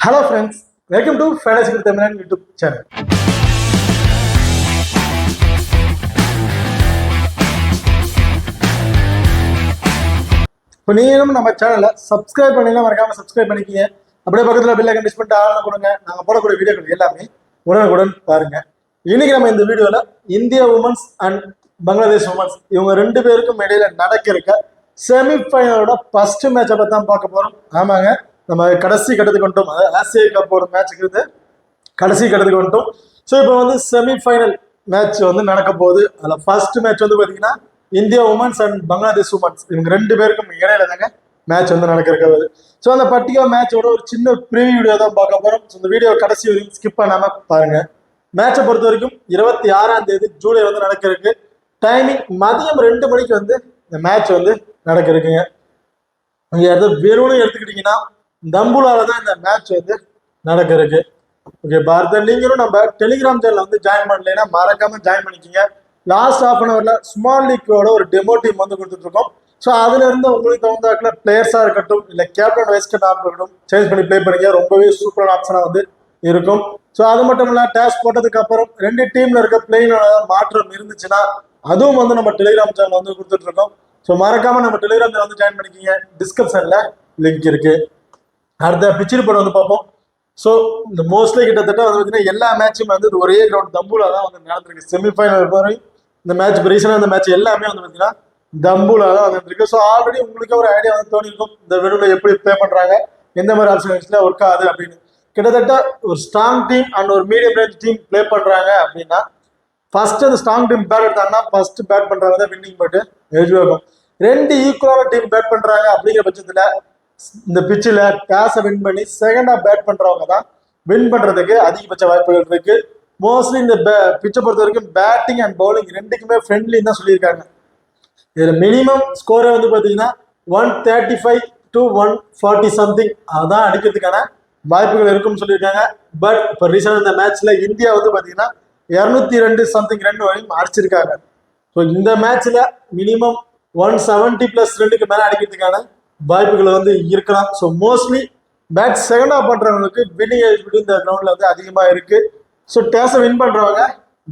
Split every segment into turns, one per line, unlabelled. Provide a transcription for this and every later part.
Hello friends, welcome to fantasy தமிழன் YouTube channel. இப்போ நீங்களும் நம்ம சேனலை சப்ஸ்கிரைப் பண்ணினா மறக்காம சப்ஸ்கிரைப் பண்ணிக்கிங்க. அப்படியே பக்கத்தில் பெல் ஐக்கன் பண்ணிட்டு ஆன் கொடுங்க. நாங்கள் போடக்கூடிய வீடியோக்கள் எல்லாமே உடனுக்குடன் பாருங்க. இன்னைக்கு நம்ம இந்த வீடியோவில் India women's and Bangladesh women's இவங்க ரெண்டு பேருக்கும் இடையில நடக்க இருக்க செமிஃபைனலோட ஃபர்ஸ்ட் மேட்சை பற்றி தான் பார்க்க போகிறோம். ஆமாங்க, நம்ம கடைசி கட்டத்துக்கு வந்துட்டோம். அதாவது ஆசிய கப் ஒரு மேட்சுக்கு இருந்து கடைசி கட்டத்துக்கு வந்துட்டோம். ஸோ இப்போ வந்து செமிஃபைனல் மேட்ச் வந்து நடக்க போகுது. அதில் ஃபர்ஸ்ட் மேட்ச் வந்து பார்த்தீங்கன்னா India women's and Bangladesh women's இவங்க ரெண்டு பேருக்கும் இடையில தாங்க மேட்ச் வந்து நடக்க இருக்காது. ஸோ அந்த பர்டிகுலர் மேட்சோட ஒரு சின்ன ப்ரிவியூ வீடியோ தான் பார்க்க போகிறோம். ஸோ இந்த வீடியோ கடைசி வரைக்கும் ஸ்கிப் பண்ணாமல் பாருங்க. மேட்சை பொறுத்த வரைக்கும் 26ஆம் தேதி ஜூலை வந்து நடக்க இருக்கு. டைமிங் மதியம் 2 மணிக்கு வந்து இந்த மேட்ச் வந்து நடக்க இருக்குங்க. நீங்கள் எதாவது வெறும்னு எடுத்துக்கிட்டிங்கன்னா தம்புலால தான் இந்த மேட்ச் வந்து நடக்க இருக்கு. ஓகே பாரத, நீங்களும் நம்ம டெலிகிராம் சேனல் வந்து ஜாயின் பண்ணலைன்னா மறக்காம ஜாயின் பண்ணிக்கிங்க. லாஸ்ட் ஹாஃப் அன் ஹவர்ல ஸ்மால் லீக்கோட ஒரு டெமோ டீம் வந்து கொடுத்துட்டு இருக்கோம். ஸோ அதுல இருந்து உங்களுக்கு தகுந்தாக்குல பிளேயர்ஸா இருக்கட்டும், இல்லை கேப்டன் வைஸ் கேப்டன் இருக்கட்டும், சேஞ்ச் பண்ணி ப்ளே பண்ணிக்க ரொம்பவே சூப்பரான ஆப்ஷனா வந்து இருக்கும். ஸோ அது மட்டும் இல்ல, டேஸ் போட்டதுக்கு அப்புறம் 2 டீம்ல இருக்க பிளேயினோட மாற்றம் இருந்துச்சுன்னா அதுவும் வந்து நம்ம டெலிகிராம் சேனல் வந்து கொடுத்துட்டு இருக்கோம். ஸோ மறக்காம நம்ம டெலிகிராம் சேனல் வந்து ஜாயின் பண்ணிக்கிங்க. டிஸ்கிரிப்ஷன்ல லிங்க் இருக்கு. அடுத்த பிச்சில் போட வந்து பார்ப்போம். ஸோ இந்த மோஸ்ட்லி கிட்டத்தட்ட வந்து பார்த்தீங்கன்னா எல்லா மேட்சும் வந்து ஒரே கிரவுண்ட் தம்பூலா தான் வந்து நடந்திருக்கு. செமிஃபைனல் வரையும் இந்த மேட்ச் ரீசனாக இந்த மேட்ச் எல்லாமே வந்து பார்த்தீங்கன்னா தம்பூலா தான் வந்துருக்கு. ஸோ ஆல்ரெடி உங்களுக்கு ஒரு ஐடியா வந்து தோணிருக்கும் இந்த வெறுவில் எப்படி ப்ளே பண்ணுறாங்க, எந்த மாதிரி ஆப்ஷன்ஸ்ல ஒர்க் ஆகுது அப்படின்னு. கிட்டத்தட்ட ஒரு ஸ்ட்ராங் டீம் அண்ட் ஒரு மீடியம் ரேஞ்ச் டீம் ப்ளே பண்ணுறாங்க அப்படின்னா ஃபர்ஸ்ட் அந்த ஸ்ட்ராங் டீம் பேட் எடுத்தாங்கன்னா ஃபர்ஸ்ட் பேட் பண்ணுறவங்க தான் வின்னிங் போட்டு எலிஜிபிள். 2 ஈக்குவலான டீம் பேட் பண்ணுறாங்க அப்படிங்கிற பட்சத்தில் இந்த பிச்சில் டாஸை வின் பண்ணி செகண்டா பேட் பண்றவங்க தான் வின் பண்றதுக்கு அதிகபட்ச வாய்ப்புகள் இருக்கு. மோஸ்ட்லி இந்த பிச்சை பொறுத்த வரைக்கும் பேட்டிங் அண்ட் பவுலிங் ரெண்டுக்குமே ஃப்ரெண்ட்லின்னு தான் சொல்லியிருக்காங்க. இதுல மினிமம் ஸ்கோரை வந்து பாத்தீங்கன்னா 135 to 140 சம்திங் அதான் அடிக்கிறதுக்கான வாய்ப்புகள் இருக்கும்னு சொல்லியிருக்காங்க. பட் இப்போ ரீசெண்டாக இந்த மேட்ச்ல இந்தியா வந்து பாத்தீங்கன்னா 202 சம்திங் ரன் வரையும் அடிச்சிருக்காங்க. ஸோ இந்த மேட்ச்ல மினிமம் 170+2க்கு மேல அடிக்கிறதுக்கான வாய்ப்புகள் வந்து இருக்கலாம். ஸோ மோஸ்ட்லி பேட் செகண்ட் ஆஃப் பண்றவங்களுக்கு வின்னிங் எலிஜிபிலிட்டி இந்த கிரவுண்ட்ல வந்து அதிகமா இருக்கு. ஸோ டேஸை வின் பண்றவங்க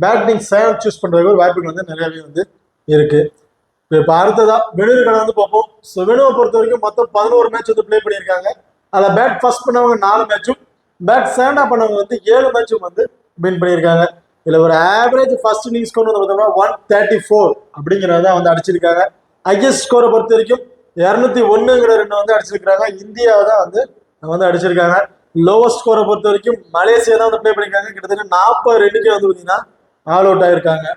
பேட்டிங் செகண்ட் சூஸ் பண்றதுக்கு வாய்ப்புகள் வந்து நிறையவே வந்து இருக்கு. இப்போ அடுத்ததா வெனுர்களை வந்து பார்ப்போம். ஸோ வெனுவை பொறுத்த வரைக்கும் மொத்தம் 11 மேட்ச் வந்து பிளே பண்ணியிருக்காங்க. அதில் பேட் ஃபர்ஸ்ட் பண்ணவங்க 4 மேட்சும், பேட் செகண்ட் ஆஃப் பண்ணவங்க வந்து 7 மேட்சும் வந்து வின் பண்ணியிருக்காங்க. இதுல ஒரு ஆவரேஜ் ஃபர்ஸ்ட் இன்னிங்ஸ் ஸ்கோர் வந்து பார்த்தோம்னா 134 அப்படிங்கிறத வந்து அடிச்சிருக்காங்க. ஹையஸ்ட் ஸ்கோரை பொறுத்த வரைக்கும் 201ங்கிற ரெண்டு வந்து அடிச்சிருக்காங்க. இந்தியாவை தான் வந்து அடிச்சிருக்காங்க. லோவஸ்ட் ஸ்கோரை பொறுத்த வரைக்கும் மலேசியா தான் வந்து ப்ளே பண்ணிருக்காங்க. கிட்டத்தட்ட 40 ரன்னுக்கு வந்து பார்த்தீங்கன்னா ஆல் அவுட் ஆயிருக்காங்க.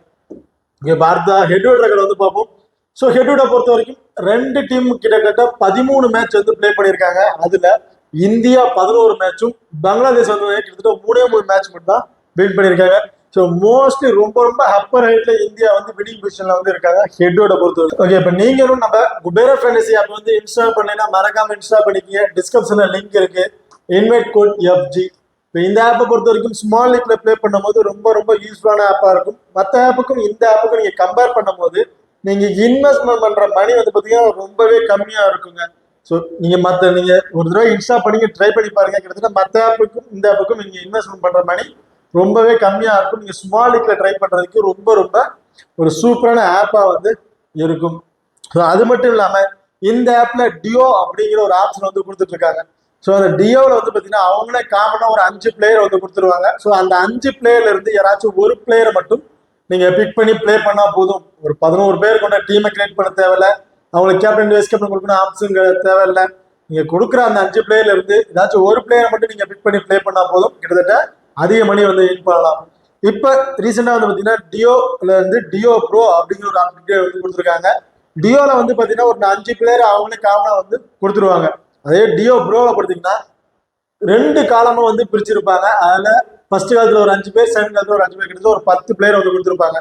இங்கே பார்த்தா ஹெட்வுட் ரெக்கார்ட் வந்து பார்ப்போம். ஸோ ஹெட்வுட்டை பொறுத்த வரைக்கும் 2 டீம் கிட்டத்தட்ட 13 மேட்ச் வந்து ப்ளே பண்ணியிருக்காங்க. அதுல இந்தியா 11 மேட்சும், பங்களாதேஷ் வந்து கிட்டத்தட்ட 3 மேட்ச் மட்டும் தான் வின் பண்ணியிருக்காங்க. ஸோ மோஸ்ட்லி ரொம்ப அப்பர் ஹைட்ல இந்தியா வந்து வினிங் பொசிஷன்ல வந்து இருக்காங்க ஹெட்டோட பொறுத்தவரை. ஓகே, இப்போ நீங்களும் நம்ம குபேர ஃபேண்டசி ஆப் வந்து இன்ஸ்டால் பண்ணீங்கன்னா மறக்காம இன்ஸ்டால் பண்ணிக்கிங்க. டிஸ்கிரிப்ஷன்ல லிங்க் இருக்கு. Invite code FG. இப்போ இந்த ஆப்பை பொறுத்த வரைக்கும் ஸ்மால் லீக்ல ப்ளே பண்ணும்போது ரொம்ப யூஸ்ஃபுல்லான ஆப்பா இருக்கும். மற்ற ஆப்புக்கும் இந்த ஆப்புக்கும் நீங்க கம்பேர் பண்ணும்போது நீங்க இன்வெஸ்ட்மெண்ட் பண்ற மணி வந்து பாத்தீங்கன்னா ரொம்பவே கம்மியா இருக்குங்க. ஸோ நீங்க ஒரு தடவை இன்ஸ்டால் பண்ணி ட்ரை பண்ணி பாருங்க. கிட்டத்தட்ட மற்ற ஆப்புக்கும் இந்த ஆப்புக்கும் நீங்க இன்வெஸ்ட்மெண்ட் பண்ற மணி ரொம்பவே கம்மியா இருக்கும். நீங்க ஸ்மால் லீக்ல ட்ரை பண்றதுக்கு ரொம்ப ஒரு சூப்பரான ஆப்பா வந்து இருக்கும். அது மட்டும் இல்லாம இந்த ஆப்ல டியோ அப்படிங்கிற ஒரு ஆப்ஷன் வந்து கொடுத்துட்டு இருக்காங்க. ஸோ அந்த டியோவில் வந்து பார்த்தீங்கன்னா அவங்களே காமனா ஒரு 5 பிளேயர் வந்து கொடுத்துருவாங்க. ஸோ அந்த 5 பிளேயர்ல இருந்து யாராச்சும் ஒரு பிளேயரை மட்டும் நீங்க பிக் பண்ணி ப்ளே பண்ணா போதும். ஒரு 11 பேர் கொண்ட டீமை கிரியேட் பண்ண தேவையில்ல. அவங்களுக்கு கேப்டன் வைஸ் கேப்டன் கொடுக்கணும் ஆப்ஷன் தேவையில்லை. நீங்க கொடுக்குற அந்த 5 பிளேயர்ல இருந்து ஏதாச்சும் ஒரு பிளேயரை மட்டும் நீங்க பிக் பண்ணி ப்ளே பண்ணா போதும். கிட்டத்தட்ட அதிக மணி வந்து வின் பண்ணலாம். இப்ப ரீசெண்டா வந்து பாத்தீங்கன்னா டியோல இருந்து டியோ ப்ரோ அப்படிங்கிற ஒரு அப்டேட் வந்து கொடுத்துருக்காங்க. டியோல வந்து பாத்தீங்கன்னா ஒரு 5 பிளேயர் அவங்களே காமனா வந்து கொடுத்துருவாங்க. அதே டியோ ப்ரோல பார்த்தீங்கன்னா 2 காலமா வந்து பிரிச்சிருப்பாங்க. அதுல ஃபர்ஸ்ட் காலத்துல ஒரு 5 பேர், செகண்ட் காலத்துல ஒரு 5 பேர், கிட்ட ஒரு 10 பிளேயர் வந்து கொடுத்துருப்பாங்க.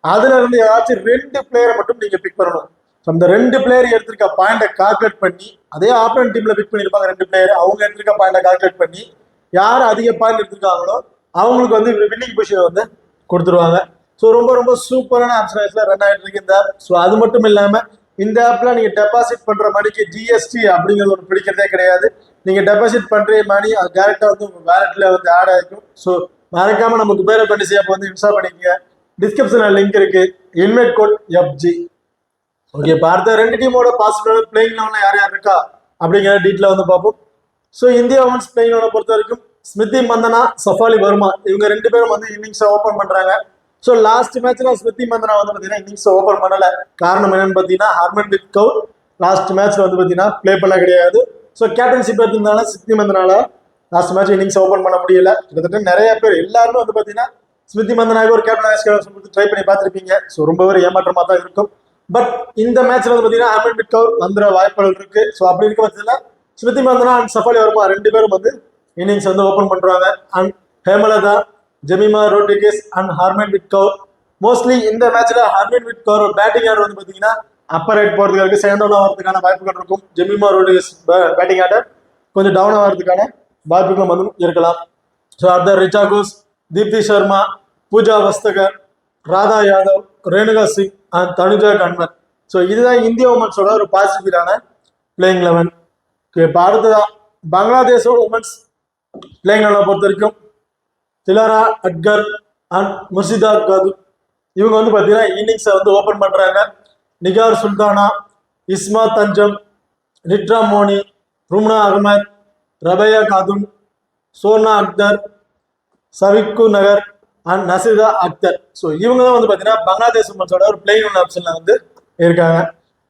அதுல இருந்து ஏதாச்சும் 2 பிளேயரை மட்டும் நீங்க பிக் பண்ணணும். அந்த 2 பிளேயர் எடுத்திருக்க பாயிண்டை கால்குலேட் பண்ணி அதே ஆப்போனன்ட் டீம்ல பிக் பண்ணிருப்பாங்க 2 பிளேயர். அவங்க எடுத்திருக்க பாயிண்டை கால்குலேட் பண்ணி யார் அதிக பாயிண்ட் எடுத்திருக்காங்களோ அவங்களுக்கு வந்து வின்னிங் பொசிஷன் வந்து கொடுத்துருவாங்க. ஸோ ரொம்ப சூப்பரான ஆப்ஷன்ஸ்ல ரன் ஆகிட்டு இருக்கு இந்த ஆப். ஸோ அது மட்டும் இல்லாம இந்த ஆப்ல நீங்க டெபாசிட் பண்ற மணிக்கு GST அப்படிங்கிறது ஒன்று பிடிக்கிறதே கிடையாது. நீங்க டெபாசிட் பண்ற மணி அது டேரக்டா வந்து உங்க வேலட்ல வந்து ஆட் ஆயிருக்கும். ஸோ மறக்காம நம்ம குபேர டுவெண்ட்டி ஆப் வந்து இன்ஸ்டால் பண்ணிக்கங்க. டிஸ்கிரிப்ஷன்ல லிங்க் இருக்கு. Invite code FG. ஓகே, இப்போ அடுத்த ரெண்டு டீமோட பாசிபிள் பிளேயிங் லெவலில் யார் யார் இருக்கா அப்படிங்கிற டீட்டெயில் வந்து பார்ப்போம். ஸோ இந்தியா உமன்ஸ் பிளேயிங் லெவலை பொறுத்த வரைக்கும் ஸ்மிருதி மந்தனா, சஃபாலி வர்மா இவங்க ரெண்டு பேரும் வந்து இன்னிங்ஸை ஓப்பன் பண்றாங்க. ஸோ லாஸ்ட் மேட்ச்ல ஸ்மிருதி மந்தனா வந்து பார்த்தீங்கன்னா இன்னிங்ஸ் ஓப்பன் பண்ணல. காரணம் என்னன்னு பார்த்தீங்கன்னா ஹர்மன்பிரீத் கவுர் லாஸ்ட் மேட்ச்ல வந்து பார்த்தீங்கன்னா பிளே பண்ண கிடையாது. ஸோ கேப்டன்ஷிப் எடுத்ததுனால ஸ்மிருதி மந்தனால லாஸ்ட் மேட்ச் இன்னிங்ஸ் ஓப்பன் பண்ண முடியல. கிட்டத்தட்ட நிறைய பேர் எல்லாருமே வந்து பார்த்தீங்கன்னா ஸ்மிருதி மந்தனாக ஒரு கேப்டன் ட்ரை பண்ணி பார்த்துருப்பீங்க. ஸோ ரொம்பவே ஏமாற்றமா தான் இருக்கும். பட் இந்த மேட்ச்ல வந்து பார்த்தீங்கன்னா ஹர்மன்பிரீத் கவுர் வந்துற வாய்ப்புகள் இருக்கு. ஸோ அப்படி இருக்க பட்சத்தில் ஸ்மிருதி மந்தனா அண்ட் சஃபாலி வர்மா ரெண்டு பேரும் வந்து இன்னிங்ஸ் வந்து ஓப்பன் பண்றாங்க. And Hemalatha, Jemimah Rodrigues and Harmanpreet Kaur mostly இந்த மேட்ச்ல ஹர்மன்பிரீத் கவுர் பேட்டிங் ஆர்டர் வந்து பார்த்தீங்கன்னா அப்பர் ரைட் போறதுக்கு இருக்கு, செகண்ட் டவுன் ஆகிறதுக்கான வாய்ப்புகள் இருக்கும். ஜெமிமா ரோட்ரிகஸ் பேட்டிங் ஆர்டர் கொஞ்சம் டவுன் ஆகிறதுக்கான வாய்ப்புகளும் வந்து இருக்கலாம். ஸோ அடுத்த ரிச்சா கோஸ், தீப்தி சர்மா, பூஜா வஸ்தகர், ராதா யாதவ், ரேணுகா சிங் அண்ட் தனுஜா கன்வர். ஸோ இதுதான் இந்திய உமன்ஸோட ஒரு பாசிட்டிவான பிளேயிங் லெவன். இப்போ அடுத்ததான் பங்களாதேஷ் உமன்ஸ் பிளேயிங் லெவலை பொறுத்த வரைக்கும் திலாரா அட்கர் அண்ட் முர்ஷிதா காது இவங்க வந்து பார்த்தீங்கன்னா இன்னிங்ஸை வந்து ஓப்பன் பண்ணுறாங்க. நிகார் சுல்தானா, இஸ்மா தஞ்சம், நிட்ரா மோனி, ரும்னா அகமத், ரபையா காதுன், சோனா அக்தர், சவிக்கு நகர் அண்ட் நசிதா அக்தர். ஸோ இவங்க தான் வந்து பார்த்தீங்கன்னா பங்களாதேஷ் உமன்ஸோட ஒரு பிளேயிங் ஆப்ஷன்ல வந்து இருக்காங்க.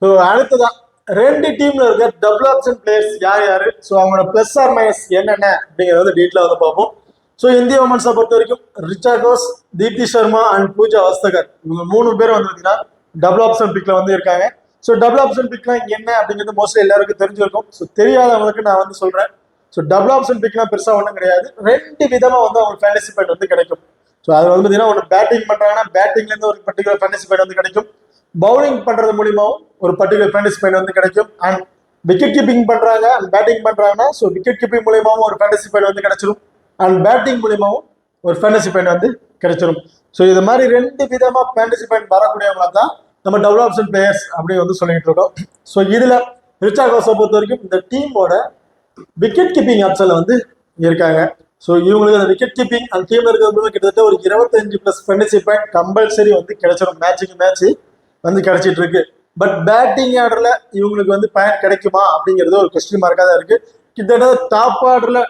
ஸோ அடுத்ததான் ரெண்டு டீம்ல இருக்க டபுள் ஆப்ஷன் பிளேயர்ஸ் யார் யாரு, ஸோ அவங்களோட பிளஸ் ஆர் மைனஸ் என்னென்ன அப்படிங்கிறத வந்து டீட்டெயிலாக வந்து பார்ப்போம். ஸோ இந்திய உமன்ஸை பொறுத்த வரைக்கும் ரிச்சா கோஸ், தீப்தி சர்மா அண்ட் பூஜா வஸ்தகர் இவங்க மூணு பேரும் வந்து பார்த்தீங்கன்னா டபுள் ஆப்ஷன் பிக்ல வந்து இருக்காங்க. ஸோ டபுள் ஆப்ஷன் பிக்லாம் என்ன அப்படிங்கிறது மோஸ்ட்லி எல்லாருக்கும் தெரிஞ்சிருக்கும். ஸோ தெரியாதவங்களுக்கு நான் வந்து சொல்றேன். ஸோ டபுள் ஆப்ஷன் பிக்லாம் பெருசாக ஒன்றும் கிடையாது. ரெண்டு விதமாக வந்து அவங்க ஃபேண்டசி பாயிண்ட் வந்து கிடைக்கும். ஸோ அது வந்து பார்த்தீங்கன்னா ஒரு பேட்டிங் பண்றாங்கன்னா பேட்டிங்லேருந்து ஒரு பர்டிகுலர் ஃபேண்டசி பாயிண்ட் வந்து கிடைக்கும். பவுலிங் பண்றது மூலியமாவும் ஒரு பர்டிகுலர் ஃபேண்டசி பாயிண்ட் வந்து கிடைக்கும். அண்ட் விக்கெட் கீப்பிங் பண்றாங்க அண்ட் பேட்டிங் பண்றாங்கன்னா ஸோ விக்கெட் கீப்பிங் மூலியமாவும் ஒரு ஃபேண்டசி பாயிண்ட் வந்து கிடைச்சிடும். அண்ட் பேட்டிங் மூலியமாவும் ஒரு ஃபேண்டசி பாயிண்ட் வந்து கிடைச்சிடும். ஸோ இது மாதிரி ரெண்டு விதமா ஃபேண்டசி பாயிண்ட் வரக்கூடியவங்கள தான் நம்ம டபுள் ஆப்ஷன் பிளேயர்ஸ் அப்படின்னு வந்து சொல்லிட்டு இருக்கோம். ஸோ இதுல ரிச்சா கோஸை பொறுத்த வரைக்கும் இந்த டீமோட விக்கெட் கீப்பிங் ஆப்ஷன்ல வந்து இருக்காங்க. ஸோ இவங்களுக்கு அந்த விக்கெட் கீப்பிங் அந்த டீம்ல இருக்கிறது கிட்டத்தட்ட ஒரு 25+ ஃபேண்டசி பாயிண்ட் கம்பல்சரி வந்து கிடைச்சிடும். மேட்சுக்கு மேட்ச் வந்து கிடைச்சிட்டு இருக்கு. பட் பேட்டிங் ஆர்டர்ல இவங்களுக்கு வந்து பாயிண்ட் கிடைக்குமா அப்படிங்கிறது ஒரு கொஸ்டின் மார்க்கா தான் இருக்கு. கிட்டத்தட்ட டாப் ஆர்டர்ல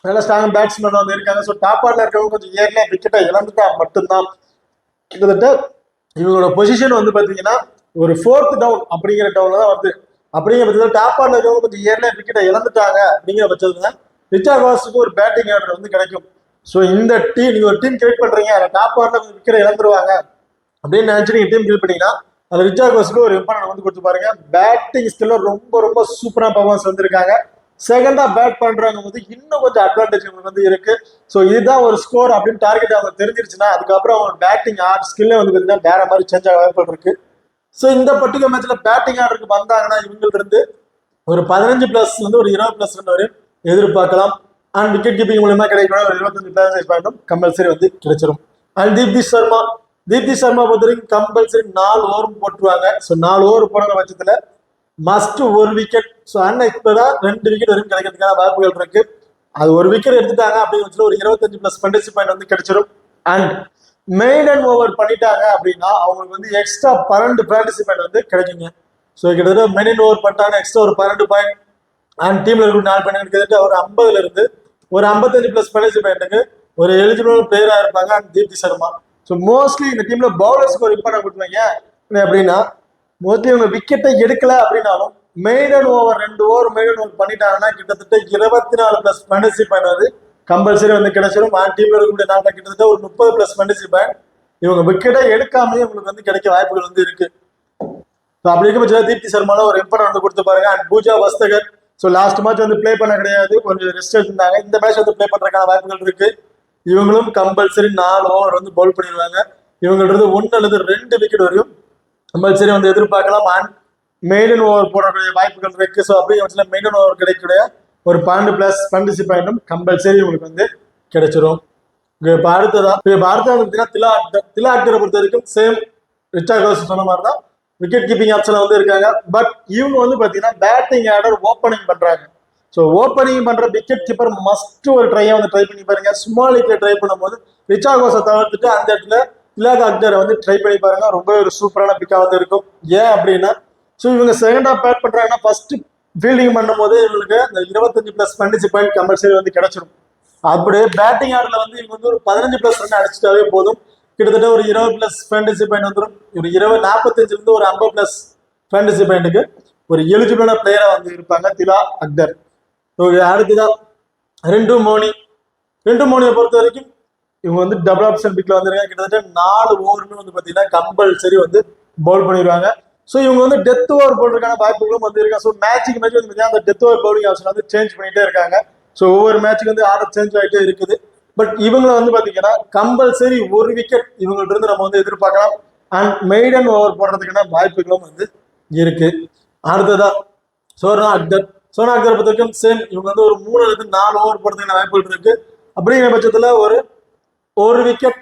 நல்ல ஸ்ட்ராங் பேட்ஸ்மேன் வந்து இருக்காங்க. ஸோ டாப் ஆர்டர்ல இருக்கவங்க கொஞ்சம் ஏர்லியா விக்கெட்டை இழந்துட்டா மட்டும்தான் கிட்டத்தட்ட இவங்களோட பொசிஷன் வந்து பாத்தீங்கன்னா ஒரு 4th டவுன் அப்படிங்கிற டவுன்ல தான் வருது. அப்படிங்கிற பட்சத்தில் டாப் ஆர்டர்ல இருக்கவங்க கொஞ்சம் ஏர்லியா விக்கெட்டை இழந்துட்டாங்க அப்படிங்கிற பட்சத்துல ரிச்சா கோஸுக்கு ஒரு பேட்டிங் ஆர்டர் வந்து கிடைக்கும். ஸோ இந்த டீம் நீங்க ஒரு டீம் கிரியேட் பண்றீங்க, டாப் ஆர்டர்ல விக்கெட்டை இழந்துருவாங்க அப்படின்னு நினைச்சு நீங்க டீம் கிரியேட் பண்ணீங்கன்னா அது ரிச்சா கோஸுக்கு ஒரு இம்பார்ட்டன்ட் வந்து கொடுத்து பாருங்க. பேட்டிங் ஸ்கில்ல ரொம்ப ரொம்ப சூப்பரா பர்ஃபார்மன்ஸ் வந்திருக்காங்க. செகண்டா பேட் பண்றவங்க வந்து இன்னும் கொஞ்சம் அட்வான்டேஜ் உங்களுக்கு வந்து இருக்கு. ஸோ இதுதான் ஒரு ஸ்கோர் அப்படின்னு டார்கெட் அவங்க தெரிஞ்சிருச்சுன்னா அதுக்கப்புறம் அவங்க பேட்டிங் ஆர்ட் ஸ்கில்லே வந்து பார்த்தீங்கன்னா வேற மாதிரி சேஞ்ச் ஆக வாய்ப்புகள் இருக்கு. ஸோ இந்த பர்டிகுலர் மேட்ச்ல பேட்டிங் ஆர்டருக்கு வந்தாங்கன்னா இவங்களுக்கு இருந்து ஒரு 15+ வந்து ஒரு 20+ ரன் வரையும் எதிர்பார்க்கலாம். அண்ட் விக்கெட் கீப்பிங் மூலமா கிடைக்கிற ஒரு 25 பிளேயர்ஸ் பாயிண்டும் கம்பல்சரி வந்து கிடைச்சிடும். அண்ட் தீப்தி சர்மா பொறுத்த வரைக்கும் கம்பல்சரி 4 ஓவரும் போட்டுருவாங்க. ஸோ 4 ஓவர் போடுற பட்சத்துல மஸ்ட் ஒரு விக்கெட். ஸோ அன்எக்ஸ்பெக்டா 2 விக்கெட் வரைக்கும் கிடைக்கிறதுக்கான வாய்ப்புகள் இருக்கு. அது ஒரு விக்கெட் எடுத்துட்டாங்க அப்படின்னு ஒரு 25+ ஃபேண்டசி பாயிண்ட் வந்து கிடைச்சிடும். அண்ட் மெய்டன் ஓவர் பண்ணிட்டாங்க அப்படின்னா அவங்களுக்கு வந்து எக்ஸ்ட்ரா 12 ஃபேண்டசி பாயிண்ட் வந்து கிடைக்குங்க. ஸோ கிட்டத்தட்ட மெய்டன் ஓவர் பண்ணிட்டாங்க எக்ஸ்ட்ரா ஒரு 12 பாயிண்ட். அண்ட் டீம்ல இருக்க 4 பாயிண்ட் கிட்டத்தட்ட ஒரு 50ல இருந்து ஒரு 55+ ஃபேண்டசி பாயிண்ட்டுக்கு ஒரு எலிஜிபிள் பிளேயரா இருப்பாங்க and Deepti Sharma. So mostly இந்த டீம்ல பவுலர்ஸ்க்கு ஒரு இம்பார்ட்டன் கொடுத்துருவாங்க அப்படின்னா மோஸ்ட்லி இவங்க விக்கெட்டை எடுக்கல அப்படின்னாலும் maiden over 2 over maiden over பண்ணிட்டாங்கன்னா கிட்டத்தட்ட 24+ ஃபேண்டசி பாயிண்ட் வந்து கம்பல்சரி வந்து கிடைச்சிடும். அண்ட் டீம்ல இருக்கக்கூடிய நாட்டில் கிட்டத்தட்ட ஒரு 30+ ஃபேண்டசி பாயிண்ட் இவங்க விக்கெட்டை எடுக்காமலே உங்களுக்கு வந்து கிடைக்க வாய்ப்புகள் வந்து இருக்கு. ஸோ அப்படி இருக்க பட்சத்தில் தீப்தி சர்மால ஒரு இம்பார்ட்டன் வந்து கொடுத்து பாருங்க. And Pooja Vastrakar so last match வந்து பிளே பண்ண கிடையாது, கொஞ்சம் ரெஸ்ட் எடுத்திருந்தாங்க. இந்த மேட்ச் வந்து பிளே பண்றதுக்கான வாய்ப்புகள் இருக்கு. இவங்களும் கம்பல்சரி 4 ஓவர் வந்து பவுல் பண்ணிடுவாங்க. இவங்கள்ட்ட 1 அல்லது 2 விக்கெட் வரையும் கம்பல்சரி வந்து எதிர்பார்க்கலாம். அண்ட் மெய்டன் ஓவர் போடக்கூடிய வாய்ப்புகள் இருக்கு. ஸோ அப்படியே மெய்டன் ஓவர் கிடைக்கக்கூடிய ஒரு 12+ ஃபேண்டசி பாயிண்டும் கம்பல்சரி உங்களுக்கு வந்து கிடைச்சிடும். இப்போ அடுத்ததான் திலா அக்தரை பொறுத்த வரைக்கும் சேம் ரிச்சா கோஸ் சொன்ன மாதிரி தான் விக்கெட் கீப்பிங் ஆப்ஷன்ல வந்து இருக்காங்க. பட் இவங்க வந்து பாத்தீங்கன்னா பேட்டிங் ஆர்டர் ஓப்பனிங் பண்றாங்க. ஸோ ஓப்பனிங் பண்ற விக்கெட் கீப்பர் மஸ்ட் ஒரு ட்ரையை வந்து ட்ரை பண்ணி பாருங்க. ஸ்மால் லீக்ல ட்ரை பண்ணும்போது ரிச்சா கோஸை தவிர்த்துட்டு அந்த இடத்துல திலாக் அக்தரை வந்து ட்ரை பண்ணி பாருங்க. ரொம்ப ஒரு சூப்பரான பிக்கா வந்து இருக்கும். ஏன் அப்படின்னா ஸோ இவங்க செகண்ட் ஆஃப் பேட் பண்றாங்கன்னா ஃபர்ஸ்ட் ஃபீல்டிங் பண்ணும்போது இவங்களுக்கு இந்த 25+ ஃபேண்டசி பாயிண்ட் கம்பல்சரி வந்து கிடைச்சிடும். அப்படியே பேட்டிங் ஆர்டர்ல வந்து இவங்க வந்து ஒரு 15+ ரன் அடிச்சிட்டாவே போதும். கிட்டத்தட்ட ஒரு 20+ ஃபேண்டசி பாயிண்ட் வந்துடும். ஒரு 45 ஒரு 50+ ஃபேண்டசி பாயிண்ட்டுக்கு ஒரு எலிஜிபிளான பிளேயரா வந்து இருப்பாங்க திலா அக்தர். அடுத்துதான் ரெண்டு மோனியை பொறுத்த வரைக்கும் இவங்க வந்து டபுள் ஆப்ஷன் பிக்ல வந்துருக்காங்க. கிட்டத்தட்ட 4 ஓவருமே வந்து பாத்தீங்கன்னா கம்பல்சரி வந்து பவுல் பண்ணிடுவாங்க. ஸோ இவங்க வந்து டெத் ஓவர் போடுறதுக்கான வாய்ப்புகளும் வந்து இருக்காங்க. ஸோ மேட்சுக்கு மேட்ச் வந்து அந்த டெத் ஓவர் பவுலிங் ஆப்ஷன் வந்து சேஞ்ச் பண்ணிட்டே இருக்காங்க. ஸோ ஒவ்வொரு மேட்சுக்கு வந்து ஆர்டர் சேஞ்ச் ஆகிட்டே இருக்குது. பட் இவங்களை வந்து பாத்தீங்கன்னா கம்பல்சரி ஒரு விக்கெட் இவங்கள்ட்ட இருந்து நம்ம வந்து எதிர்பார்க்கலாம். அண்ட் மெய்டன் ஓவர் போடுறதுக்கான வாய்ப்புகளும் வந்து இருக்கு. அடுத்ததா சோனா அக்தர் பொறுத்த வரைக்கும் சேம் இவங்க வந்து ஒரு 3-4 ஓவர் போடுறதுக்கான வாய்ப்புகள் இருக்கு. அப்படிங்கிற பட்சத்துல ஒரு விக்கெட்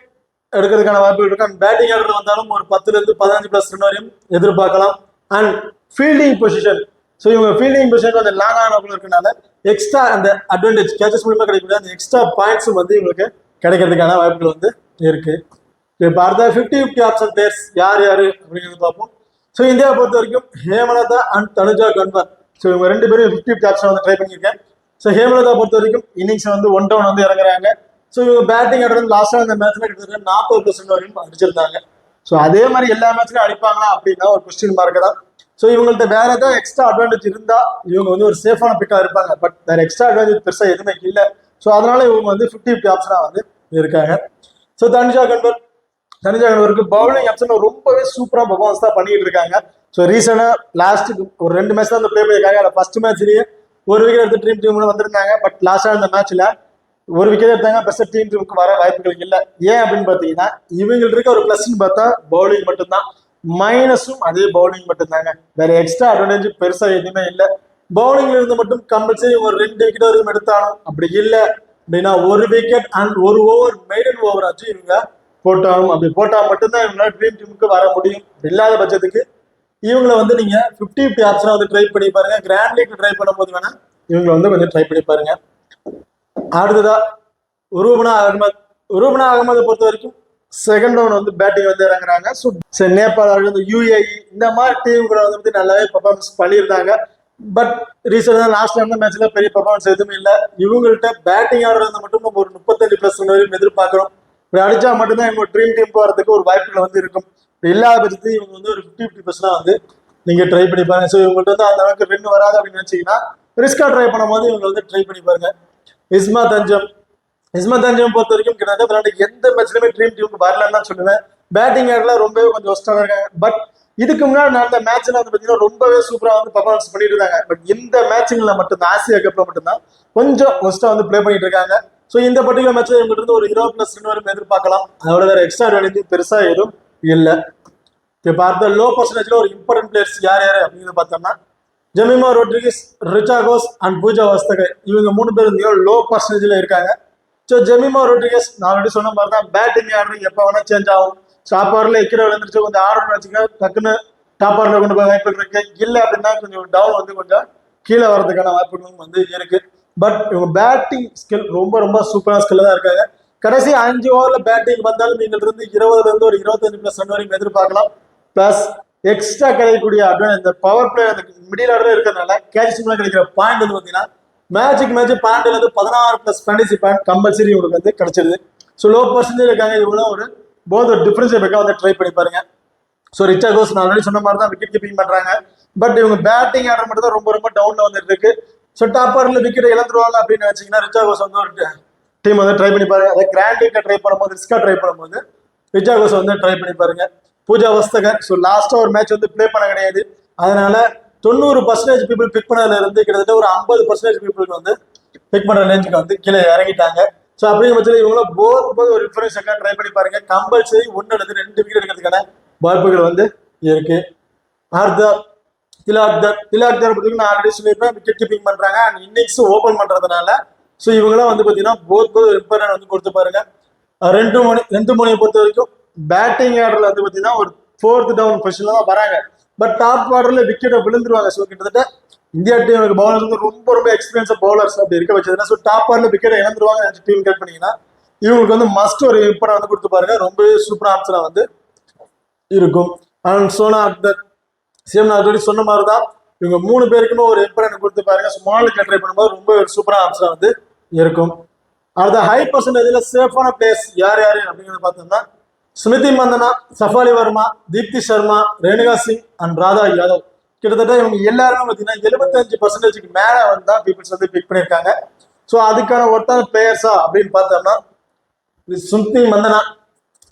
எடுக்கிறதுக்கான வாய்ப்புகள் இருக்கு. அண்ட் பேட்டிங் ஆர்டர் வந்தாலும் ஒரு 10-15+ ரன் வரையும் எதிர்பார்க்கலாம். அண்ட் ஃபீல்டிங் பொசிஷன் ஸோ இவங்க ஃபீல்டிங் பொசிஷன் அந்த லாங் ஆனவங்க இருக்கனால எக்ஸ்ட்ரா அந்த அட்வான்டேஜ் கேச்சஸ் மூலமா கிடைக்கக்கூடிய அந்த எக்ஸ்ட்ரா பாயிண்ட்ஸும் வந்து இவங்களுக்கு கிடைக்கிறதுக்கான வாய்ப்புகள் வந்து இருக்கு. இப்போ அடுத்த 50-50 ஆப்ஷன் பிளேயர்ஸ் யார் அப்படிங்கிறது பார்ப்போம். ஸோ இந்தியாவை பொறுத்த வரைக்கும் ஹேமலதா அண்ட் தனுஜா கன்வர் ஸோ இவங்க 2 பேரும் 50-50 ஆப்ஷன் வந்து ட்ரை பண்ணியிருக்கேன். ஸோ ஹேமலதா பொறுத்த வரைக்கும் இன்னிங்ஸ் வந்து 1 down வந்து இறங்குறாங்க. ஸோ இவங்க பேட்டிங் ஆடுறது லாஸ்டா அந்த மேட்ச்ல கிட்டத்தட்ட 40% வரையும் அடிச்சிருந்தாங்க. ஸோ அதே மாதிரி எல்லா மேட்ச்லயும் அடிப்பாங்களா அப்படின்னா ஒரு கொஸ்டின் மார்க் தான். ஸோ இவங்கள்ட்ட வேற ஏதாவது எக்ஸ்ட்ரா அட்வான்டேஜ் இருந்தா இவங்க வந்து ஒரு சேஃபான பிக்கா இருப்பாங்க. பட் வேற எக்ஸ்ட்ரா அட்வான்டேஜ் பெருசா எதுவுமே இல்லை. ஸோ அதனால இவங்க வந்து 50-50 ஆப்ஷனா வந்து இருக்காங்க. ஸோ தனுஜா கன்வருக்கு பவுலிங் ஆப்ஷன் ரொம்பவே சூப்பரா பர்ஃபார்மன்ஸ் தான் பண்ணிட்டு இருக்காங்க. ஸோ ரீசெண்டா லாஸ்ட் ஒரு 2 மேட்ச் தான் ப்ளே பண்ணியிருக்காங்க. ஃபர்ஸ்ட் மேட்ச்லயே ஒரு விக்கெட் எடுத்து டீம் வந்திருந்தாங்க. பட் லாஸ்டா இந்த மேட்ச்ல ஒரு விக்கெட் எடுத்தாங்க. பெஸ்ட் டீமுக்கு வர வாய்ப்புகள் இல்லை. ஏன் அப்படின்னு பாத்தீங்கன்னா இவங்களுக்கு இருக்க ஒரு பிளஸ்ன்னு பார்த்தா பவுலிங் மட்டும்தான். மைனஸும் அதே பவுலிங் மட்டும்தாங்க. வேற எக்ஸ்ட்ரா அட்வான்டேஜ் பெருசா எதுவுமே இல்லை. பவுலிங்ல இருந்து மட்டும் கம்பல்சரி ஒரு 2 விக்கெட் வரைக்கும் எடுத்தாலும் அப்படி இல்லை அப்படின்னா ஒரு விக்கெட் அண்ட் ஒரு ஓவர் மெய்டன் ஓவர் ஆச்சு இவங்க போட்டாலும் அப்படி போட்டா மட்டும்தான் இவங்களால ட்ரீம் டீமுக்கு வர முடியும். இல்லாத பட்சத்துக்கு இவங்களை வந்து நீங்க 50-50 ஆப்ஷனா வந்து ட்ரை பண்ணி பாருங்க. கிராண்ட் லீக் ட்ரை பண்ணும்போது வேணா இவங்களை வந்து கொஞ்சம் ட்ரை பண்ணி பாருங்க. அடுத்ததா உருவபனா அகமதை பொறுத்த வரைக்கும் செகண்ட் ரவுண்ட் வந்து பேட்டிங் வந்து இறங்குறாங்க. ஸோ நேபாள் UAE இந்த மாதிரி டீமுகளை வந்து நல்லாவே பர்ஃபார்மன்ஸ் பண்ணியிருந்தாங்க. பட் ரீசெண்டாக லாஸ்ட் அந்த மேட்ச்ல பெரிய பர்ஃபார்மன்ஸ் எதுவுமே இல்லை. இவங்கள்ட்ட பேட்டிங் ஆடுறது மட்டும் நம்ம ஒரு 35+ ரன் வரையும் எதிர்பார்க்கிறோம். இப்படி அடிச்சா மட்டும்தான் இவங்க ட்ரீம் டீம் போறதுக்கு ஒரு வாய்ப்புகள் வந்து இருக்கும். இல்லாத பட்சத்துக்கு இவங்க வந்து ஒரு 50-50% வந்து நீங்க ட்ரை பண்ணி பாருங்க. ஸோ இவங்கள்ட்ட வந்து அந்த அளவுக்கு ரெண்டு வராது அப்படின்னு நினைச்சீங்கன்னா ரிஸ்கா ட்ரை பண்ணும்போது இவங்க வந்து ட்ரை பண்ணி பாருங்க. இஸ்மா தஞ்சம் பொறுத்த வரைக்கும் கிட்டத்தட்ட எந்த மேட்ச்லயுமே ட்ரீம் டீமுக்கு வரலன்னு தான் சொல்லுவேன். பேட்டிங் ஆடல ரொம்பவே கொஞ்சம் ஒஸ்டாக இருக்காங்க. பட் இதுக்கு முன்னாடி நடந்த மேட்ச்ல வந்து பாத்தீங்கன்னா ரொம்பவே சூப்பரா வந்து பர்ஃபார்மன்ஸ் பண்ணிட்டு இருக்காங்க. பட் இந்த மேட்ச்ல மட்டும்தான் ஆசியா கப்ல மட்டும்தான் கொஞ்சம் ஒஸ்டா வந்து பிளே பண்ணிட்டு இருக்காங்க. ஸோ இந்த பர்டிகுலர் மேட்ச்ல இவங்க இருந்து ஒரு 20+ ரன் வரைக்கும் எதிர்பார்க்கலாம். அதோட வேற எக்ஸ்ட்ரா அட்வான்டேஜ் பெருசா எதுவும் இல்லை. இப்போ அடுத்த லோ பர்சன்டேஜ்ல ஒரு இம்பார்ட்டன்ட் பிளேயர்ஸ் யார் அப்படின்னு பார்த்தோம்னா ஜெமிமா ரோட்ரிகஸ், ரிச்சா கோஸ் அண்ட் பூஜா வஸ்தகர் இவங்க 3 பேரும் லோ பர்சன்டேஜ்ல இருக்காங்க. ஸோ ஜெமிமா ரோட்ரிகஸ் நான் ஆல்ரெடி சொன்ன மாதிரி தான் பேட்டிங் ஆடுறது எப்போ வேணா சேஞ்ச் ஆகும். டாப் ஆவரில் இக்கிற விழுந்துருச்சு கொஞ்சம் ஆர்டர் வச்சுக்க டக்குன்னு டாப் ஆவரில் கொண்டு போய் வாய்ப்புகள் இருக்கு. இல்லை அப்படின்னா கொஞ்சம் டவுன் வந்து கொஞ்சம் கீழே வர்றதுக்கான வாய்ப்புகளும் வந்து இருக்கு. பட் இவங்க பேட்டிங் ஸ்கில் ரொம்ப சூப்பரான ஸ்கில் தான் இருக்காங்க. கடைசி 5 ஓவர்ல பேட்டிங் வந்தாலும் நீங்கள் இருந்து 20 ஒரு 25+ ரன் வரைக்கும் எதிர்பார்க்கலாம். பிளஸ் எக்ஸ்ட்ரா கிடைக்கக்கூடிய அட்வான்டேஜ் இந்த பவர் பிளே அந்த மிடில் ஆர்டர் இருக்கிறதுனால கேட்ச் கிடைக்கிற பாயிண்ட் வந்து பார்த்தீங்கன்னா மேட்ச் 12+ ஃபேண்டசி பாயிண்ட் கம்பல்சரி உங்களுக்கு வந்து கிடைச்சிருது. ஸோ லோ பர்சன்டேஜ் இருக்காங்க. இவங்களும் ஒரு போத் ஒரு டிஃபரன்ஸ் பேக்காக வந்து ட்ரை பண்ணி பாருங்க. ஸோ ரிச்சா கோஸ் நான் ஆல்ரெடி சொன்ன மாதிரி தான் விக்கெட் கீப்பிங் பண்றாங்க. பட் இவங்க பேட்டிங் ஆடுற மட்டும் தான் ரொம்ப டவுன்ல வந்துட்டு இருக்கு. ஸோ டாப் ஆர்டர்ல விக்கெட் இழந்துருவாங்க அப்படின்னு நினைச்சீங்கன்னா ரிச்சா கோஸ் வந்து ஒரு டீம் வந்து ட்ரை பண்ணி பாருங்க. அதை கிராண்ட் லீக்ல ட்ரை பண்ணும்போது ரிஸ்கா ட்ரை பண்ணும்போது ரிச்சா கோஸ் வந்து ட்ரை பண்ணி பாருங்க. பூஜா வஸ்தகர் ஸோ லாஸ்டா ஒரு மேட்ச் வந்து பிளே பண்ண கிடையாது. அதனால 90% பீப்புள் பிக் பண்ணதுல இருந்து கிட்டத்தட்ட ஒரு 50% பீப்புளுக்கு வந்து பிக் பண்ற ரேஞ்சுக்கு வந்து கீழே இறங்கிட்டாங்க. ஸோ அப்படிங்கிற பட்சத்தில் இவங்களும் போது ஒரு டிஃபரன்ஸ் ட்ரை பண்ணி பாருங்க. கம்பல்சரி 1 அல்லது 2 விக்கெட் எடுக்கிறதுக்கான வாய்ப்புகள் வந்து இருக்கு. திலாக்தர் பத்தி நான் ஆல்ரெடி சொல்லியிருப்பேன். விக்கெட் கீப்பிங் பண்றாங்க அண்ட் இன்னிங்ஸ் ஓபன் பண்றதுனால ஸோ இவங்களாம் வந்து பாத்தீங்கன்னா போத் ஒரு இம்பார்ட்டன் வந்து கொடுத்து பாருங்க. 2 மணியை பொறுத்த வரைக்கும் பேட்டிங் ஆர்டர்ல வந்து பாத்தீங்கன்னா ஒரு 4th டவுன் பொசிஷன்ல தான் வராங்க. பட் டாப் ஆர்டர்ல விக்கெட்டை விழுந்துருவாங்க. ஸோ கிட்டத்தட்ட இந்தியா டீமுக்கு பவுலர் வந்து ரொம்ப ரொம்ப எக்ஸ்பீரியன்ஸ் பவுலர்ஸ் அப்படி இருக்க வச்சதுன்னா ஸோ டாப் ஆர்ல விக்கெட் இழந்துருவாங்க டீம் கேட் பண்ணீங்கன்னா இவங்களுக்கு வந்து மஸ்ட் ஒரு இம்பார்ட் வந்து கொடுத்து பாருங்க ரொம்ப சூப்பர் ஆப்ஷனா வந்து இருக்கும். அண்ட் சோனா அக்தர் சேம் நான் ஆல்ரெடி சொன்ன மாதிரி தான் இவங்க 3 பேருக்குமே ஒரு இம்பார்ட்டன்ட் கொடுத்து பாருங்க. ஸ்மாலுக்கு ட்ரை பண்ணும்போது ரொம்ப ஒரு சூப்பரான ஆப்ஷனா வந்து இருக்கும். அடுத்த ஹை பர்சன்டேஜ்ல சேஃபான பிளேஸ் யார் யாரு அப்படிங்கிறத பார்த்தோம்னா ஸ்மிருதி மந்தனா, சஃபாலி வர்மா, தீப்தி சர்மா, ரேணுகா சிங் அண்ட் ராதா யாதவ் கிட்டத்தட்ட இவங்க எல்லாருமே பார்த்தீங்கன்னா 75% மேல வந்து தான் பீப்புள்ஸ் வந்து பிக் பண்ணியிருக்காங்க. ஸோ அதுக்கான ஒருத்தான பிளேயர்ஸா அப்படின்னு பார்த்தோம்னா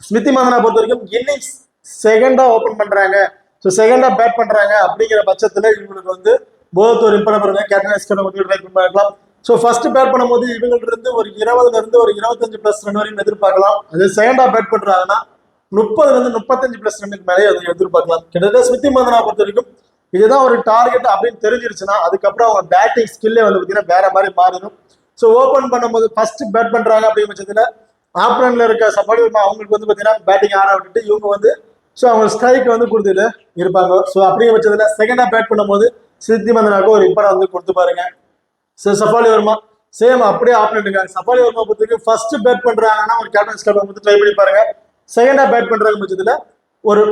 ஸ்மிருதி மந்தனா பொறுத்த வரைக்கும் இன்னிங்ஸ் செகண்டா ஓபன் பண்றாங்க, ஸோ செகண்டா பேட் பண்றாங்க அப்படிங்கிற பட்சத்துல இவங்களுக்கு வந்து போத் ஒரு இம்பார்ட் பண்ணுங்க கேப்டன் ட்ரை பண்ணலாம். ஸோ ஃபர்ஸ்ட் பேட் பண்ணும்போது இவங்கள்ட்ட இருந்து ஒரு 20ல இருந்து ஒரு 25+ ரன் வரையும் எதிர்பார்க்கலாம். அது செகண்டா பேட் பண்றாங்கன்னா 30ல இருந்து 35+ ரன்னுக்கு மேலே அதை எதிர்பார்க்கலாம். கிட்டத்தட்ட ஸ்மிருதி மந்தனா பொறுத்த வரைக்கும் இதுதான் ஒரு டார்கெட் அப்படின்னு தெரிஞ்சிருச்சுன்னா அதுக்கப்புறம் அவங்க பேட்டிங் ஸ்கில்லே வந்து பார்த்தீங்கன்னா வேற மாதிரி மாறிடும். ஸோ ஓபன் பண்ணும்போது ஃபர்ஸ்ட் பேட் பண்றாங்க அப்படிங்கிற பட்சத்துல ஆப்ரன்ல இருக்க சப்பாடி அவங்களுக்கு வந்து பார்த்தீங்கன்னா பேட்டிங் ஆட விட்டுட்டு இவங்க வந்து ஸோ அவங்க ஸ்ட்ரைக் வந்து கொடுத்துட்டு இருப்பாங்க. ஸோ அப்படிங்கிற பட்சத்துல செகண்டா பேட் பண்ணும்போது ஸ்மிருதி மந்தனாவுக்கு ஒரு இம்பார்ட் வந்து கொடுத்து பாருங்க. சஃபாலி வர்மா சேம் அப்படியே ஆப்னண்ட் இருக்காங்க. சஃபாலி வர்மா பொறுத்தவரைக்கும் ஃபர்ஸ்ட் பேட் பண்றாங்கன்னா ஒரு கேப்டன்ஸ் கேப் வந்து ட்ரை பண்ணி பாருங்க. செகண்டா பேட் பண்றாங்க பட்சத்துல ஒரு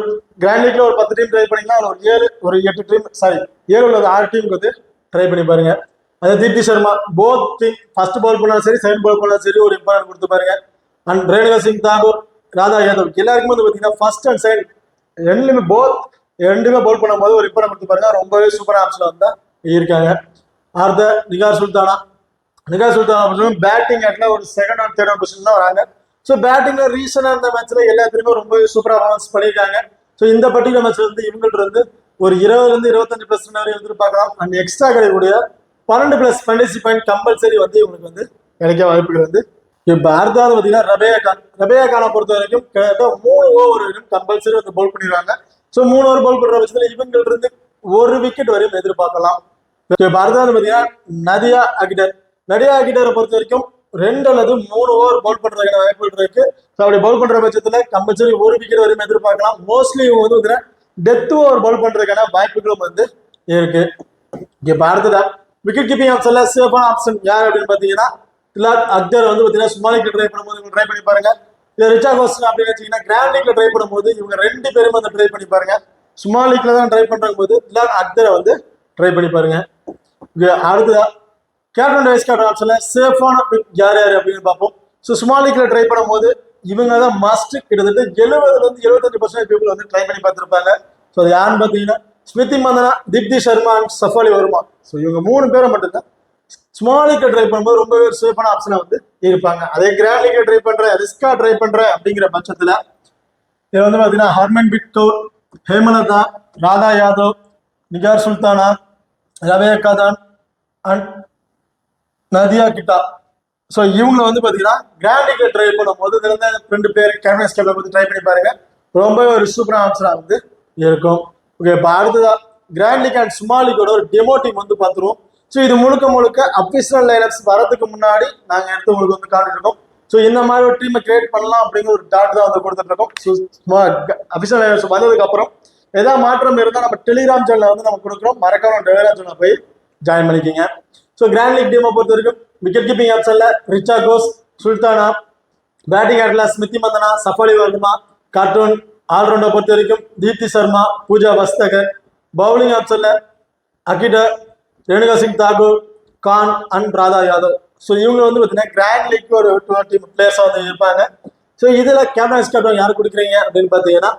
கிராண்ட் லீக்ல ஒரு 10 டீம் ட்ரை பண்ணிங்கன்னா ஒரு 8 டீம் 7 உள்ள 6 டீமுக்கு வந்து ட்ரை பண்ணி பாருங்க. அதே Deepti Sharma both team first ball பண்ணாலும் சரி செகண்ட் பால் பண்ணாலும் சரி ஒரு இம்பார்ட்டன்ட் கொடுத்து பாருங்க. அண்ட் ரேணுகா சிங் தாகூர், ராதா யாதவ் எல்லாருக்குமே வந்து பார்த்தீங்கன்னா ஃபர்ஸ்ட் அண்ட் செகண்ட் ரெண்டுமே பவுல் பண்ணும்போது ஒரு இம்பார்ட்டன்ட் கொடுத்து பாருங்க. ரொம்பவே சூப்பரான ஆப்ஷன் வந்து இருக்காங்க. அடுத்த நிகார் சுல்தானா பேட்டிங் ஆட்ல ஒரு செகண்ட் அண்ட் தேர்ட் பொசிஷன் தான் வராங்க. ஸோ பேட்டிங்ல ரீசனா இருந்த மேட்ச்ல எல்லாத்துலயுமே ரொம்ப சூப்பரா பர்ஃபார்மன்ஸ் பண்ணியிருக்காங்க. ஸோ இந்த பர்டிகுலர் மேட்ச்ல வந்து இவங்கள்ட்ட இருந்து ஒரு 20ல இருந்து 25+ ரன் வரை எதிர்பார்க்கலாம். அண்ட் எக்ஸ்ட்ரா கிடைக்கக்கூடிய 12+ ஃபேண்டசி பாயிண்ட் கம்பல்சரி வந்து இவங்களுக்கு வந்து கிடைக்க வாய்ப்புகள் வந்து இப்ப அடுத்தாவது பாத்தீங்கன்னா ரபேயா கானை பொறுத்த வரைக்கும் கிட்டத்தட்ட 3 ஓவர் வரைக்கும் கம்பல்சரி வந்து பவுல் பண்ணிடுவாங்க. ஸோ 3 ஓவர் பவுல் பண்ற பட்சத்துல இவங்கள்ட்ட இருந்து ஒரு விக்கெட் வரையும் எதிர்பார்க்கலாம். அடுத்தாவது பாத்தீங்கன்னா நதியா அகிடரை பொறுத்த வரைக்கும் 2 அல்லது 3 ஓவர் பவுல் பண்றதுக்கான வாய்ப்புகள் இருக்கு. அப்படி பவுல் பண்ற பட்சத்துல கம்பல்சரி ஒரு விக்கெட் வரையும் எதிர்பார்க்கலாம். மோஸ்ட்லி இவங்க வந்து டெத் ஓவர் பவுல் பண்றதுக்கான வாய்ப்புகளும் வந்து இருக்கு. இப்ப அடுத்ததா விக்கெட் கீப்பிங் ஆப்ஷன்ல சேஃபான ஆப்ஷன் யார் அப்படின்னு பாத்தீங்கன்னா திலாக் அக்தர் வந்து பாத்தீங்கன்னா சுமாலிக்கு ட்ரை பண்ணும்போது ட்ரை பண்ணி பாருங்க. ரிச்சா கோஸ்டன் அப்படின்னு வச்சீங்கன்னா கிராண்ட் லீக்ல ட்ரை பண்ணும்போது இவங்க 2 பேருமே வந்து ட்ரை பண்ணி பாருங்க. சுமால் லீக்ல தான் ட்ரை பண்ற போது திலாக் அக்தரை வந்து ட்ரை பண்ணி பாருங்க. அடுத்ததா கேப்டன் வைஸ் கேப்டன் ஆப்ஷன்ல சேஃபான பிக் யார் அப்படின்னு பார்ப்போம். ஸோ ஸ்மால் லீக்ல ட்ரை பண்ணும்போது இவங்க தான் மஸ்ட் கிட்டத்தட்ட 70ல இருந்து 75% பீப்புள் வந்து ட்ரை பண்ணி பார்த்துருப்பாங்க. ஸோ அது யாருன்னு பார்த்தீங்கன்னா ஸ்மிருதி மந்தனா, தீப்தி சர்மா அண்ட் சஃபாலி வர்மா. ஸோ இவங்க 3 பேரை மட்டும்தான் ஸ்மால் லீக்ல ட்ரை பண்ணும்போது ரொம்பவே சேஃபான ஆப்ஷனா வந்து இருப்பாங்க. அதே கிராண்ட் லீக்ல ட்ரை பண்ற ரிஸ்கா ட்ரை பண்ற அப்படிங்கிற பட்சத்துல இது வந்து பாத்தீங்கன்னா ஹர்மன்பிரீத் கவுர், ஹேமலதா, ராதா யாதவ், நிகார் சுல்தானா, ரபேயா கான் அண்ட் நதியா கிட்டா. ஸோ இவங்களை வந்து பாத்தீங்கன்னா கிராண்ட் லீக்ல ட்ரை பண்ணும்போது இதுல இருந்து 2 பேர் கேப்டன் கேப்ல வந்து ட்ரை பண்ணி பாருங்க. ரொம்பவே ஒரு சூப்பரான ஆப்ஷனா வந்து இருக்கும். ஓகே, இப்போ அடுத்ததா கிராண்ட் லீக் அண்ட் ஸ்மால் லீக்கோட ஒரு டெமோ டீம் வந்து பார்த்துருவோம். ஸோ இது முழுக்க அபிஷனல் லைனப்ஸ் வரதுக்கு முன்னாடி நாங்கள் எடுத்து உங்களுக்கு வந்து காட்டிருக்கோம். ஸோ இந்த மாதிரி ஒரு டீமை கிரியேட் பண்ணலாம் அப்படிங்கிற ஒரு டாட் தான் வந்து கொடுத்துட்டு இருக்கோம். ஸோ அபிஷனல் லைனப்ஸ் வந்ததுக்கு அப்புறம் ஏதாவது மாற்றம் இருந்தால் நம்ம டெலிகிராம் சேனல்ல வந்து நம்ம கொடுக்குறோம். மறக்காம டெலிகிராம் சேனல் போய் ஜாயின் பண்ணிக்கிங்க. ஸோ கிராண்ட் லீக் டீமை பொறுத்த வரைக்கும் விக்கெட் கீப்பிங் ஆப்ஷன்ல ரிச்சா கோஸ், சுல்தானா, பேட்டிங் ஆட்ல ஸ்மிருதி மந்தனா, சஃபாலி வர்மா, கார்ட்டூன், ஆல்ரவுண்டர் பொறுத்த வரைக்கும் தீப்தி சர்மா, பூஜா வஸ்தகர், பவுலிங் ஆப்ஷன்ல அகிடர், ரேணுகா சிங் தாகூர், கான் அண்ட் ராதா யாதவ். ஸோ இவங்க வந்து பார்த்தீங்கன்னா கிராண்ட் லீக் ஒரு 20 பிளேயர்ஸாக வந்து இருப்பாங்க. ஸோ இதில் கேப்டன் வைஸ் கேப்டன் யார் கொடுக்குறீங்க அப்படின்னு பார்த்தீங்கன்னா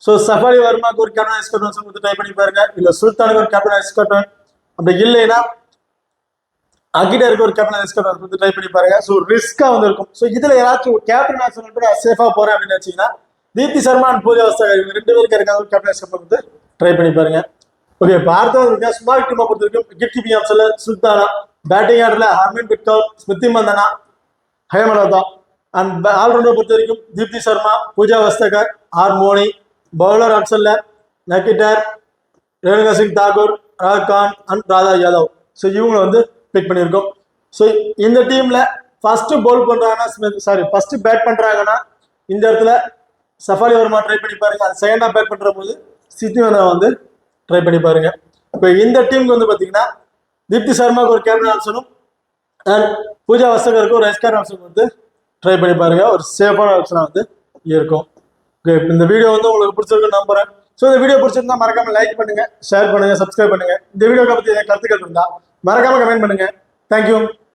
ஸோ சஃபாலி வர்மாக்கு ஒரு கேப்டன் வைஸ் கேப்டன் வந்து ட்ரை பண்ணி பாருங்க. இல்லை சுல்தானுக்கு ஒரு கேப்டன் வைஸ் கேப்டன், அப்படி இல்லைன்னா அகிடருக்கு ஒரு கேப்டன் வைஸ் கேப்டன் வந்து ட்ரை பண்ணி பாருங்க. ஸோ ரிஸ்கா வந்து இருக்கும். ஸோ இதில் யாராச்சும் கேப்டன் ஆப்ஷன் நான் சேஃபாக போறேன் அப்படின்னு வச்சீங்கன்னா தீப்தி சர்மா அண்ட் பூஜா வஸ்தகர் இவங்க 2 பேருக்கு இருக்காங்க கேப்டன் வைஸ் கேப்டன் வந்து ட்ரை பண்ணி பாருங்க. ஓகே, பார்த்தா ஸ்மால் டீமை பொறுத்த வரைக்கும் விக்கெட் கீப்பிங் ஆப்ஷன்ல சுல்தானா, பேட்டிங் ஆர்டர்ல ஹர்மன்பிரீத் கவுர், ஸ்மிருதி மந்தனா, ஹேமலதா அண்ட் ஆல்ரவுண்டர் பொறுத்த வரைக்கும் தீப்தி சர்மா, பூஜா வஸ்தகர், ஹார்மோனி, பவுலர் ஆப்ஷன்ல நக்கிட்டர், ரேணுகா சிங் தாகூர், கான் அண்ட் ராதா யாதவ். ஸோ இவங்களை வந்து பிக் பண்ணியிருக்கோம். ஸோ இந்த டீம்ல ஃபர்ஸ்ட் பேட் பண்றாங்கன்னா இந்த இடத்துல சஃபாலி வர்மா ட்ரை பண்ணி பாருங்க. அது செகண்டா பேட் பண்ற போது ஸ்மிருதி மந்தனா வந்து ட்ரை பண்ணி பாருங்க. இப்போ இந்த டீமுக்கு வந்து பார்த்தீங்கன்னா தீப்தி சர்மாவுக்கு ஒரு கேப்டன் ஆப்ஷனும் அண்ட் பூஜா வஸ்தகருக்கு ஒரு எஸ்கேர் ஆப்ஷன் வந்து ட்ரை பண்ணி பாருங்க. ஒரு சேஃபான ஆப்ஷனாக வந்து இருக்கும். ஓகே, இந்த வீடியோ வந்து உங்களுக்கு பிடிச்சிருக்குன்னு நம்புறேன். ஸோ இந்த வீடியோ பிடிச்சிருந்தா மறக்காம லைக் பண்ணுங்க, ஷேர் பண்ணுங்க, சப்ஸ்கிரைப் பண்ணுங்க. இந்த வீடியோவை பற்றி கருத்துக்கள் இருந்தால் மறக்காம கமெண்ட் பண்ணுங்க. தேங்க்யூ.